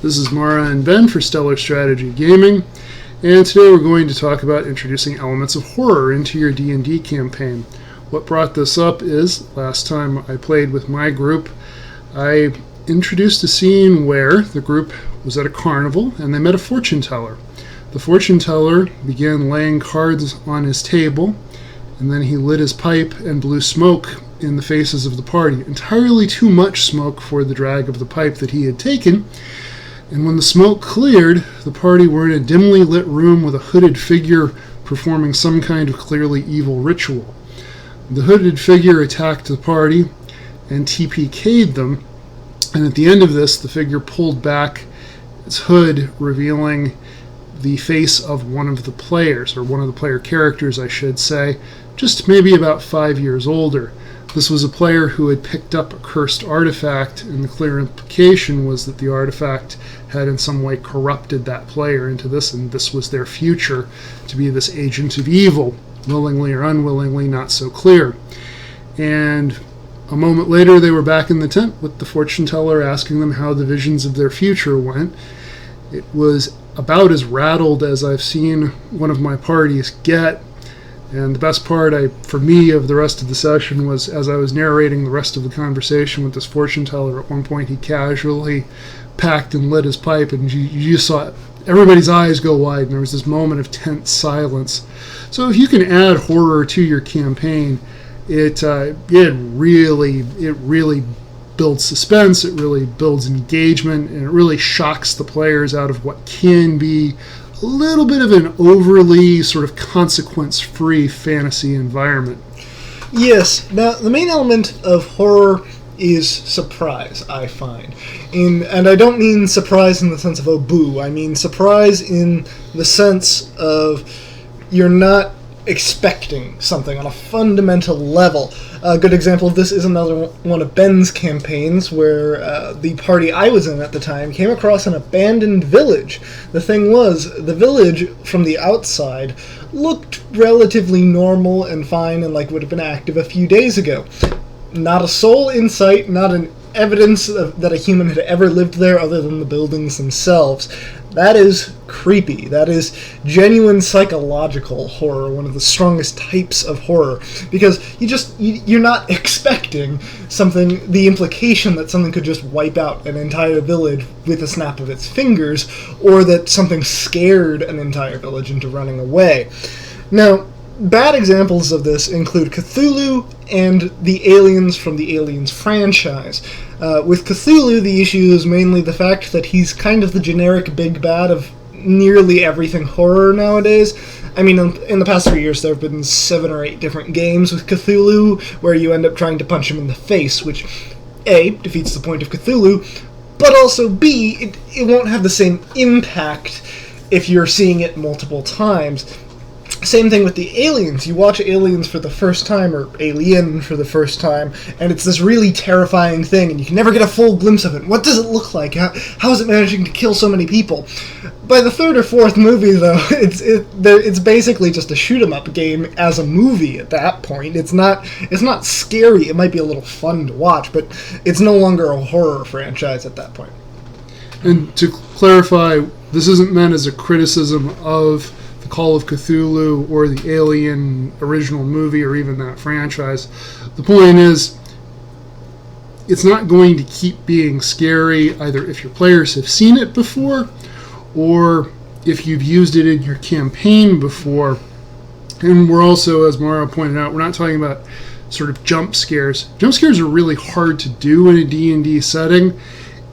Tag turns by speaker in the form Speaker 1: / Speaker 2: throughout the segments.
Speaker 1: This is Mara and Ben for Stellar Strategy Gaming, and today we're going to talk about introducing elements of horror into your D&D campaign. What brought this up is, last time I played with my group, I introduced a scene where the group was at a carnival and they met a fortune teller. The fortune teller began laying cards on his table, and then he lit his pipe and blew smoke in the faces of the party. Entirely too much smoke for the drag of the pipe that he had taken. And when the smoke cleared, the party were in a dimly lit room with a hooded figure performing some kind of clearly evil ritual. The hooded figure attacked the party and TPK'd them, and at the end of this, the figure pulled back its hood, revealing the face of one of the players, or one of the player characters, I should say, just maybe about 5 years older. This was a player who had picked up a cursed artifact, and the clear implication was that the artifact had in some way corrupted that player into this, and this was their future, to be this agent of evil, willingly or unwillingly, not so clear. And a moment later, they were back in the tent with the fortune teller asking them how the visions of their future went. It was about as rattled as I've seen one of my parties get. And the best part, for me, of the rest of the session was as I was narrating the rest of the conversation with this fortune teller. At one point, he casually packed and lit his pipe, and you saw everybody's eyes go wide, and there was this moment of tense silence. So if you can add horror to your campaign, it really builds suspense, it really builds engagement, and it really shocks the players out of what can be a little bit of an overly sort of consequence-free fantasy environment.
Speaker 2: Yes. Now, the main element of horror is surprise, I find. And I don't mean surprise in the sense of, oh, boo. I mean surprise in the sense of you're not expecting something on a fundamental level. A good example of this is another one of Ben's campaigns, where the party I was in at the time came across an abandoned village. The thing was, the village from the outside looked relatively normal and fine and like would have been active a few days ago. Not a soul in sight, not an evidence that a human had ever lived there other than the buildings themselves. That is creepy. That is genuine psychological horror, one of the strongest types of horror, because you're not expecting something, the implication that something could just wipe out an entire village with a snap of its fingers, or that something scared an entire village into running away. Now, bad examples of this include Cthulhu and the aliens from the Aliens franchise. With Cthulhu, the issue is mainly the fact that he's kind of the generic big bad of nearly everything horror nowadays. I mean, in the past 3 years, there have been 7 or 8 different games with Cthulhu where you end up trying to punch him in the face, which, A, defeats the point of Cthulhu, but also, B, it won't have the same impact if you're seeing it multiple times. Same thing with the aliens. You watch Aliens for the first time, or Alien for the first time, and it's this really terrifying thing, and you can never get a full glimpse of it. What does it look like? How is it managing to kill so many people? By the 3rd or 4th movie, though, it's basically just a shoot-'em-up game as a movie at that point. It's not scary. It might be a little fun to watch, but it's no longer a horror franchise at that point.
Speaker 1: And to clarify, this isn't meant as a criticism of Call of Cthulhu or the Alien original movie or even that franchise. The point is, it's not going to keep being scary either if your players have seen it before or if you've used it in your campaign before. And we're also, as Mara pointed out, we're not talking about sort of jump scares. Jump scares are really hard to do in a D&D setting.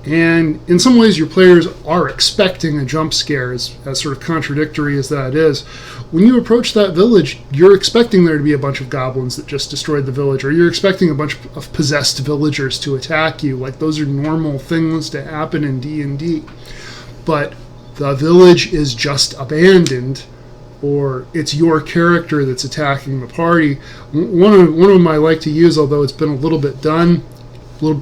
Speaker 1: And in some ways, your players are expecting a jump scare, as sort of contradictory as that is. When you approach that village, you're expecting there to be a bunch of goblins that just destroyed the village, or you're expecting a bunch of possessed villagers to attack you. Like, those are normal things to happen in D&D. But the village is just abandoned, or it's your character that's attacking the party. One of them I like to use, although it's been a little bit done,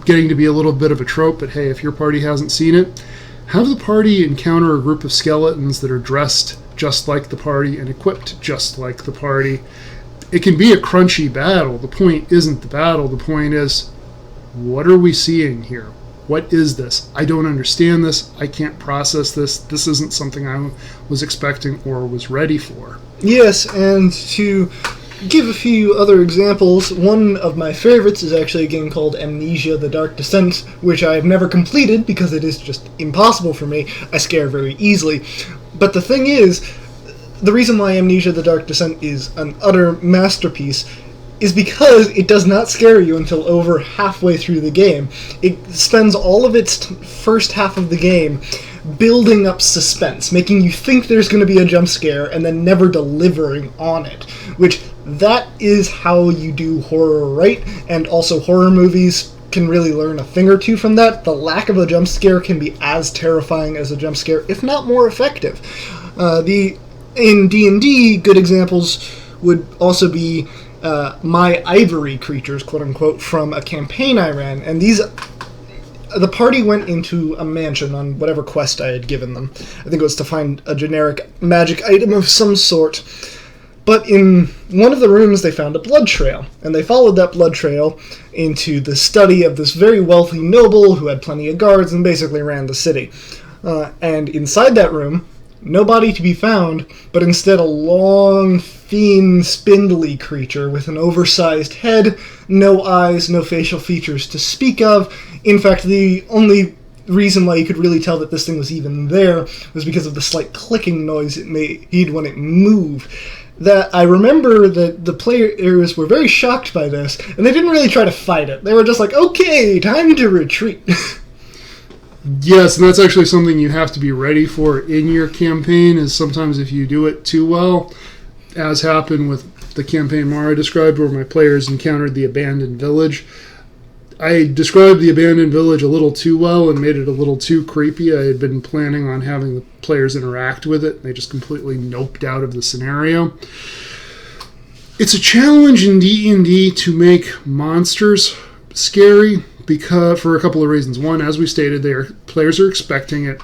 Speaker 1: getting to be a little bit of a trope, but hey, if your party hasn't seen it, have the party encounter a group of skeletons that are dressed just like the party and equipped just like the party. It can be a crunchy battle. The point isn't the battle. The point is, what are we seeing here? What is this? I don't understand this. I can't process this. This isn't something I was expecting or was ready for.
Speaker 2: Yes, and to give a few other examples, one of my favorites is actually a game called Amnesia: The Dark Descent, which I have never completed because it is just impossible for me. I scare very easily. But the thing is, the reason why Amnesia: The Dark Descent is an utter masterpiece is because it does not scare you until over halfway through the game. It spends all of its first half of the game building up suspense, making you think there's going to be a jump scare, and then never delivering on it, which that is how you do horror right, and also horror movies can really learn a thing or two from that. The lack of a jump scare can be as terrifying as a jump scare, if not more effective. In D&D, good examples would also be my ivory creatures, quote-unquote, from a campaign I ran, and the party went into a mansion on whatever quest I had given them. I think it was to find a generic magic item of some sort. But in one of the rooms they found a blood trail, and they followed that blood trail into the study of this very wealthy noble who had plenty of guards and basically ran the city. And inside that room, no body to be found, but instead a long, thin, spindly creature with an oversized head, no eyes, no facial features to speak of. In fact, the only reason why you could really tell that this thing was even there was because of the slight clicking noise it made when it moved. That I remember that the players were very shocked by this, and they didn't really try to fight it. They were just like, okay, time to retreat.
Speaker 1: Yes, and that's actually something you have to be ready for in your campaign, is sometimes if you do it too well, as happened with the campaign Mara described, where my players encountered the abandoned village. I described the abandoned village a little too well and made it a little too creepy. I had been planning on having the players interact with it, and they just completely noped out of the scenario. It's a challenge in D&D to make monsters scary because for a couple of reasons. One, as we stated, players are expecting it.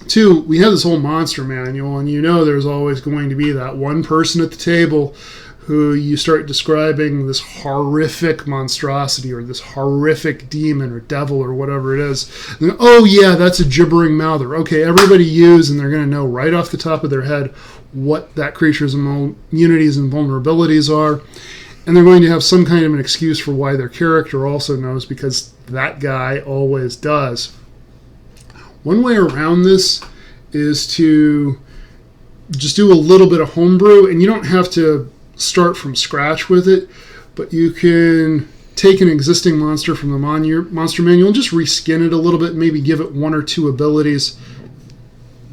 Speaker 1: Two, we have this whole monster manual, and you know there's always going to be that one person at the table who you start describing this horrific monstrosity or this horrific demon or devil or whatever it is. And, oh yeah, that's a gibbering mouther. Okay, everybody use, and they're going to know right off the top of their head what that creature's immunities and vulnerabilities are. And they're going to have some kind of an excuse for why their character also knows, because that guy always does. One way around this is to just do a little bit of homebrew, and you don't have to start from scratch with it, but you can take an existing monster from the monster manual and just reskin it a little bit, maybe give it one or two abilities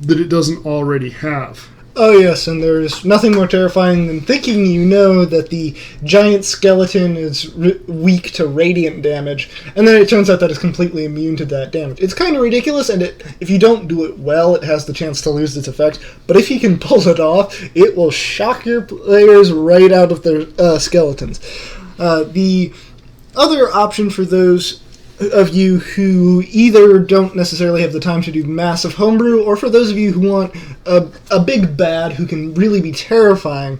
Speaker 1: that it doesn't already have.
Speaker 2: Oh yes, and there's nothing more terrifying than thinking you know that the giant skeleton is weak to radiant damage, and then it turns out that it's completely immune to that damage. It's kind of ridiculous, and if you don't do it well, it has the chance to lose its effect, but if you can pull it off, it will shock your players right out of their skeletons. The other option for those of you who either don't necessarily have the time to do massive homebrew, or for those of you who want a big bad who can really be terrifying,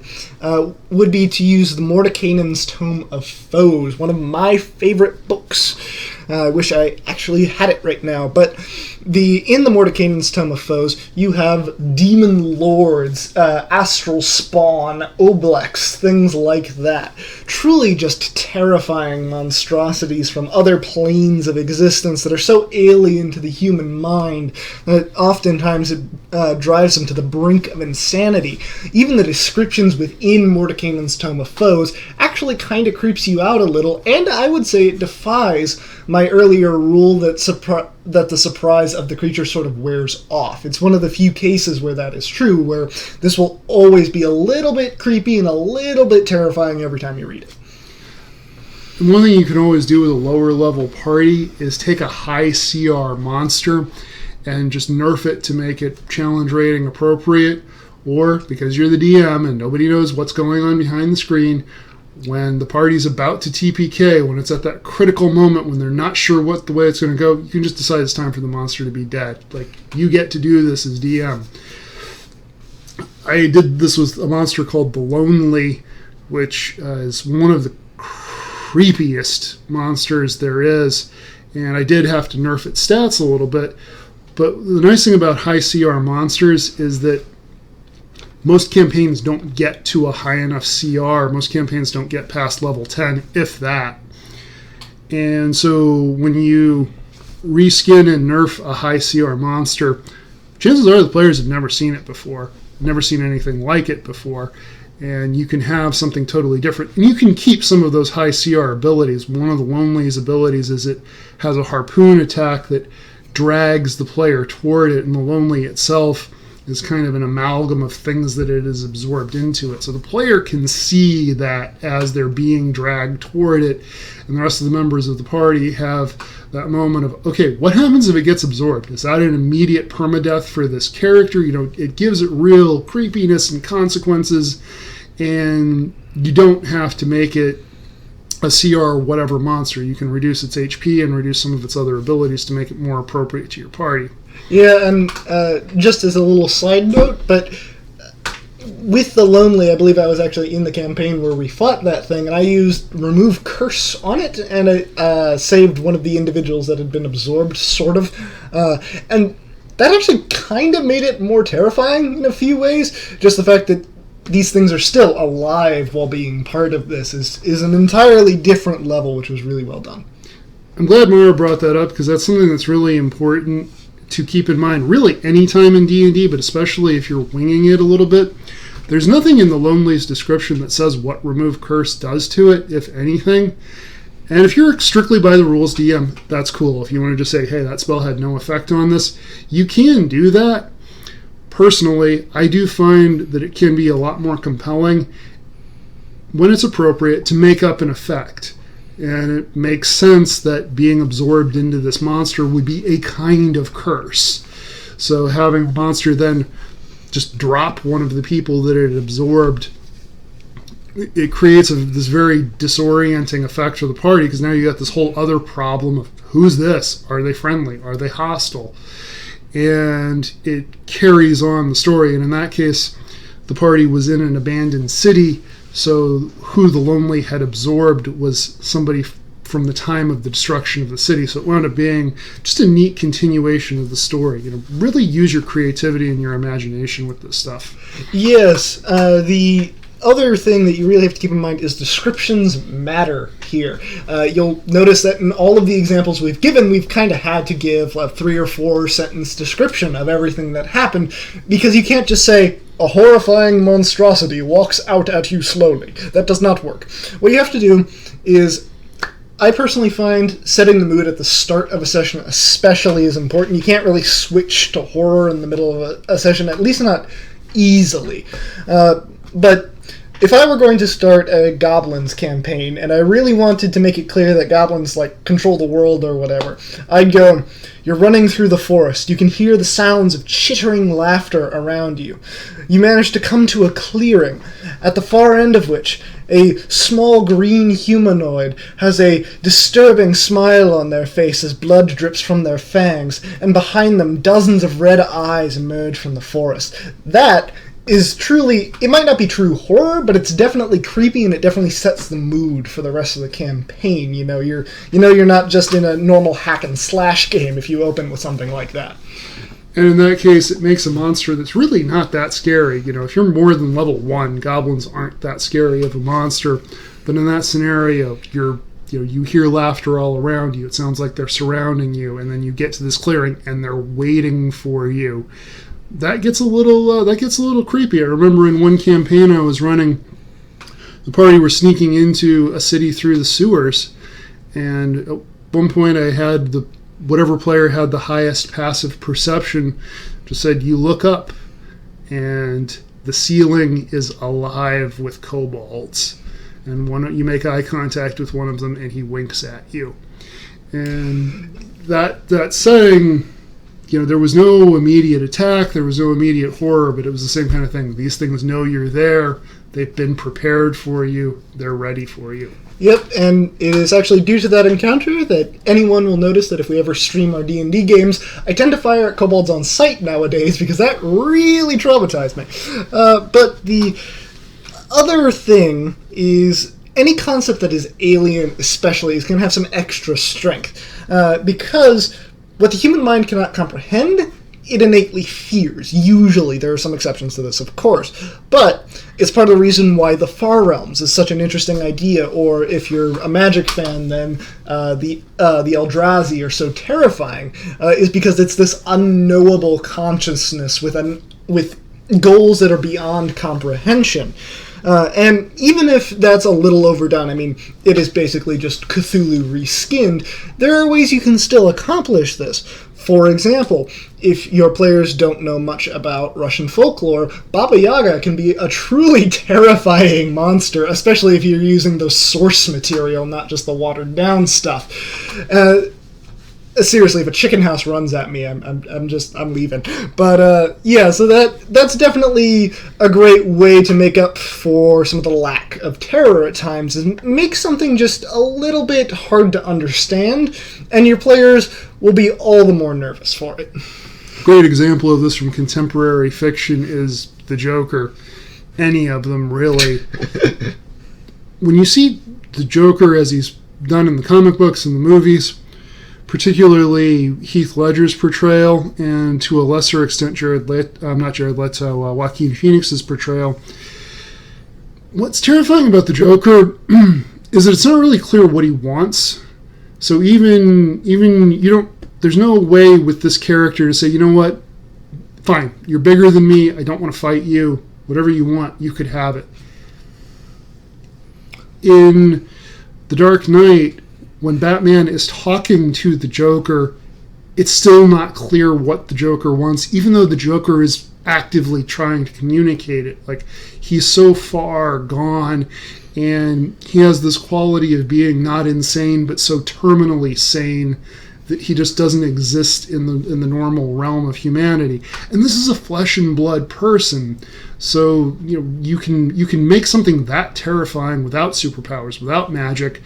Speaker 2: would be to use the Mordenkainen's Tome of Foes, one of my favorite books. I wish I actually had it right now, but in the Mordenkainen's Tome of Foes, you have demon lords, astral spawn, oblex, things like that. Truly just terrifying monstrosities from other planes of existence that are so alien to the human mind that oftentimes it drives them to the brink of insanity. Even the descriptions within Mordenkainen's Tome of Foes actually kind of creeps you out a little, and I would say it defies my earlier rule that the surprise of the creature sort of wears off. It's one of the few cases where that is true, where this will always be a little bit creepy and a little bit terrifying every time you read it.
Speaker 1: And one thing you can always do with a lower level party is take a high CR monster and just nerf it to make it challenge rating appropriate, or because you're the DM and nobody knows what's going on behind the screen, when the party's about to TPK, when it's at that critical moment when they're not sure what the way it's going to go, you can just decide it's time for the monster to be dead. Like, you get to do this as DM. I did this with a monster called the Lonely, which is one of the creepiest monsters there is. and I did have to nerf its stats a little bit. But the nice thing about high CR monsters is that most campaigns don't get to a high enough CR. Most campaigns don't get past level 10, if that. And so when you reskin and nerf a high CR monster, chances are the players have never seen it before, never seen anything like it before, and you can have something totally different. And you can keep some of those high CR abilities. One of the Lonely's abilities is it has a harpoon attack that drags the player toward it, and the Lonely itself is kind of an amalgam of things that it has absorbed into it. So the player can see that as they're being dragged toward it, and the rest of the members of the party have that moment of, okay, what happens if it gets absorbed? Is that an immediate permadeath for this character? It gives it real creepiness and consequences, and you don't have to make it a CR whatever monster. You can reduce its HP and reduce some of its other abilities to make it more appropriate to your party.
Speaker 2: Yeah, and just as a little side note, but with the Lonely, I believe I was actually in the campaign where we fought that thing, and I used Remove Curse on it, and I saved one of the individuals that had been absorbed, sort of. And that actually kind of made it more terrifying in a few ways. Just the fact that these things are still alive while being part of this is an entirely different level, which was really well done.
Speaker 1: I'm glad Mara brought that up, because that's something that's really important to keep in mind, really any time in D&D, but especially if you're winging it a little bit. There's nothing in the Lonely's description that says what Remove Curse does to it, if anything. And if you're strictly by the rules DM, that's cool. If you want to just say, hey, that spell had no effect on this, you can do that. Personally, I do find that it can be a lot more compelling when it's appropriate to make up an effect. And it makes sense that being absorbed into this monster would be a kind of curse. So having a monster then just drop one of the people that it absorbed, it creates this very disorienting effect for the party, because now you got this whole other problem of, who's this? Are they friendly? Are they hostile? And it carries on the story. And in that case, the party was in an abandoned city, so who the Lonely had absorbed was somebody from the time of the destruction of the city. So it wound up being just a neat continuation of the story. Really use your creativity and your imagination with this stuff.
Speaker 2: Yes, the other thing that you really have to keep in mind is descriptions matter here. You'll notice that in all of the examples we've given, we've kind of had to give a 3 or 4 sentence description of everything that happened, because you can't just say, a horrifying monstrosity walks out at you slowly. That does not work. What you have to do is, I personally find setting the mood at the start of a session especially is important. You can't really switch to horror in the middle of a session, at least not easily. But if I were going to start a goblins campaign, and I really wanted to make it clear that goblins, control the world or whatever, I'd go, you're running through the forest. You can hear the sounds of chittering laughter around you. You manage to come to a clearing, at the far end of which a small green humanoid has a disturbing smile on their face as blood drips from their fangs, and behind them dozens of red eyes emerge from the forest. That is truly, it might not be true horror, but it's definitely creepy, and it definitely sets the mood for the rest of the campaign. You're not just in a normal hack and slash game if you open with something like that.
Speaker 1: And in that case, it makes a monster that's really not that scary. If you're more than level 1, goblins aren't that scary of a monster. But in that scenario, you hear laughter all around you. It sounds like they're surrounding you, and then you get to this clearing, and they're waiting for you. That gets a little creepy. I remember in one campaign I was running, the party were sneaking into a city through the sewers, and at one point I had whatever player had the highest passive perception just said, you look up, and the ceiling is alive with kobolds, and you make eye contact with one of them, and he winks at you. And that setting, there was no immediate attack, there was no immediate horror, but it was the same kind of thing. These things know you're there, they've been prepared for you, they're ready for you.
Speaker 2: Yep, and it is actually due to that encounter that anyone will notice that if we ever stream our D&D games, I tend to fire at kobolds on sight nowadays, because that really traumatized me. But the other thing is, any concept that is alien especially is going to have some extra strength, because what the human mind cannot comprehend, it innately fears. Usually, there are some exceptions to this, of course, but it's part of the reason why the Far Realms is such an interesting idea, or if you're a Magic fan, then the Eldrazi are so terrifying, is because it's this unknowable consciousness with goals that are beyond comprehension. And even if that's a little overdone, I mean, it is basically just Cthulhu reskinned, there are ways you can still accomplish this. For example, if your players don't know much about Russian folklore, Baba Yaga can be a truly terrifying monster, especially if you're using the source material, not just the watered-down stuff. Seriously, if a chicken house runs at me, I'm leaving. But yeah, so that's definitely a great way to make up for some of the lack of terror at times, is make something just a little bit hard to understand, and your players will be all the more nervous for it.
Speaker 1: Great example of this from contemporary fiction is the Joker. Any of them, really. When you see the Joker as he's done in the comic books and the movies, particularly Heath Ledger's portrayal, and to a lesser extent Joaquin Phoenix's portrayal, what's terrifying about the Joker is that it's not really clear what he wants. So even there's no way with this character to say, you know what, fine, you're bigger than me, I don't want to fight you, whatever you want, you could have it. In The Dark Knight, when Batman is talking to the Joker, it's still not clear what the Joker wants, even though the Joker is actively trying to communicate it. Like, he's so far gone, and he has this quality of being not insane, but so terminally sane that he just doesn't exist in the normal realm of humanity. And this is a flesh and blood person, so you can make something that terrifying without superpowers, without magic,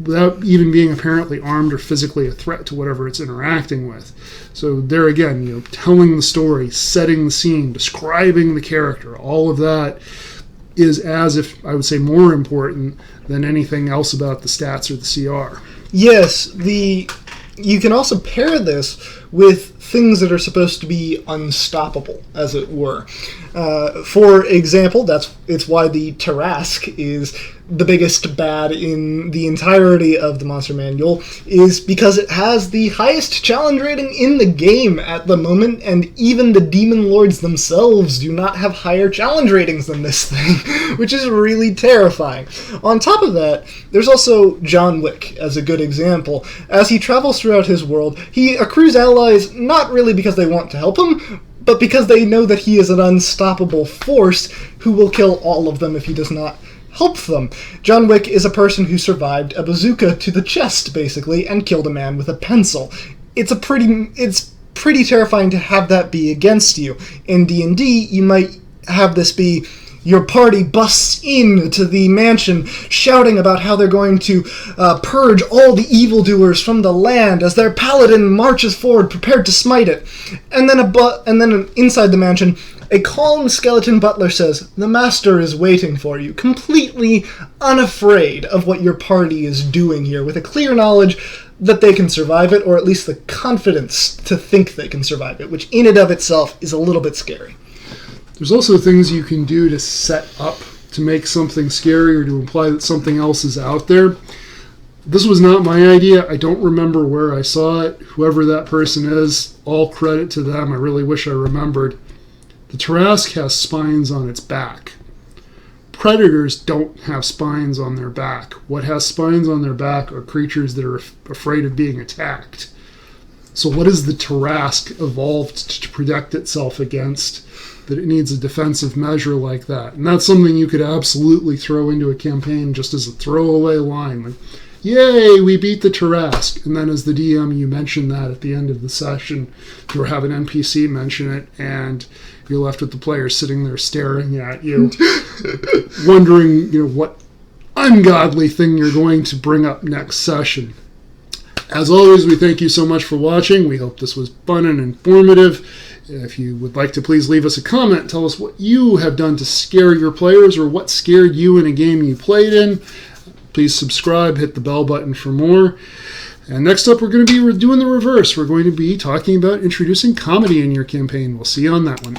Speaker 1: without even being apparently armed or physically a threat to whatever it's interacting with. So there again, telling the story, setting the scene, describing the character, all of that is, as if I would say, more important than anything else about the stats or the CR. Yes,
Speaker 2: you can also pair this with things that are supposed to be unstoppable, as it were. For example, it's why the Tarrasque is the biggest bad in the entirety of the Monster Manual, is because it has the highest challenge rating in the game at the moment, and even the Demon Lords themselves do not have higher challenge ratings than this thing, which is really terrifying. On top of that, there's also John Wick as a good example. As he travels throughout his world, he accrues allies not really because they want to help him, but because they know that he is an unstoppable force who will kill all of them if he does not help them. John Wick is a person who survived a bazooka to the chest, basically, and killed a man with a pencil. It's pretty terrifying to have that be against you. In D&D, you might have this be your party busts into the mansion shouting about how they're going to purge all the evildoers from the land as their paladin marches forward prepared to smite it. And then inside the mansion, a calm skeleton butler says, "The master is waiting for you," completely unafraid of what your party is doing here, with a clear knowledge that they can survive it, or at least the confidence to think they can survive it, which in and of itself is a little bit scary.
Speaker 1: There's also things you can do to set up to make something scary or to imply that something else is out there. This was not my idea. I don't remember where I saw it. Whoever that person is, all credit to them. I really wish I remembered. The Tarrasque has spines on its back. Predators don't have spines on their back. What has spines on their back are creatures that are afraid of being attacked. So what has the Tarrasque evolved to protect itself against, that it needs a defensive measure like that? And that's something you could absolutely throw into a campaign just as a throwaway line. Like, yay, we beat the Tarrasque. And then as the DM, you mention that at the end of the session, or have an NPC mention it, and you're left with the player sitting there staring at you, wondering, what ungodly thing you're going to bring up next session. As always, we thank you so much for watching. We hope this was fun and informative. If you would like to, please leave us a comment. Tell us what you have done to scare your players, or what scared you in a game you played in. Please subscribe, hit the bell button for more. And next up, we're going to be doing the reverse. We're going to be talking about introducing comedy in your campaign. We'll see you on that one.